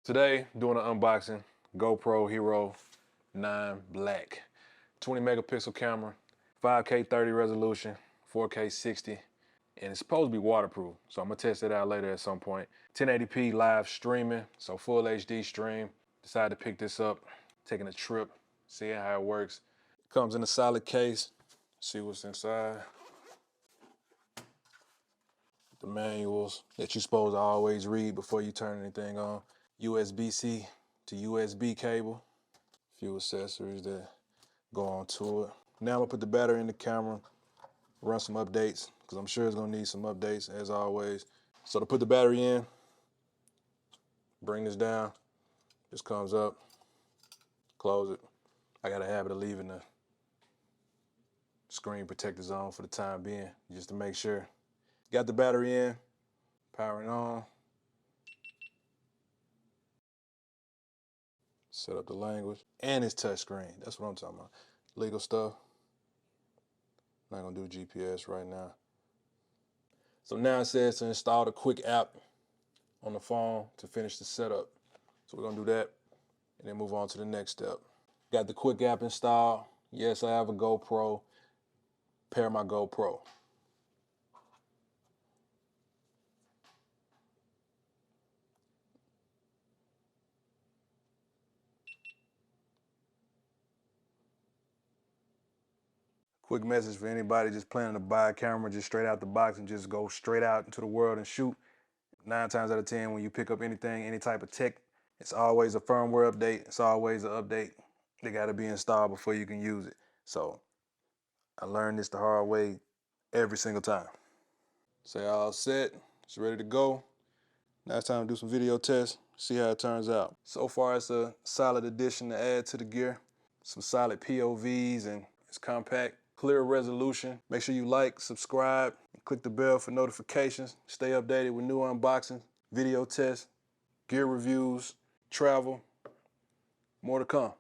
Today, doing an unboxing, GoPro Hero 9 Black. 20 megapixel camera, 5K 30 resolution, 4K 60, and it's supposed to be waterproof. So I'm gonna test it out later at some point. 1080p live streaming, so full HD stream. Decided to pick this up, taking a trip, seeing how it works. Comes in a solid case. See what's inside. The manuals that you're supposed to always read before you turn anything on. USB-C to USB cable. A few accessories that go on to it. Now I'm gonna put the battery in the camera, run some updates, because I'm sure it's gonna need some updates as always. So to put the battery in, bring this down, this comes up, close it. I got a habit of leaving the screen protector zone for the time being, just to make sure. Got the battery in, powering on. Set up the language, and it's touchscreen. That's what I'm talking about. Legal stuff. Not gonna do GPS right now. So now it says to install the quick app on the phone to finish the setup. So we're gonna do that and then move on to the next step. Got the quick app installed. Yes, I have a GoPro. Pair my GoPro. Quick message for anybody just planning to buy a camera just straight out the box and just go straight out into the world and shoot. 9 times out of 10, when you pick up anything, any type of tech, it's always a firmware update. It's always an update. They got to be installed before you can use it. So I learned this the hard way every single time. Say all set, it's ready to go. Now it's time to do some video tests, see how it turns out. So far it's a solid addition to add to the gear. Some solid POVs and it's compact, clear resolution. Make sure you like, subscribe, and click the bell for notifications. Stay updated with new unboxings, video tests, gear reviews, travel, more to come.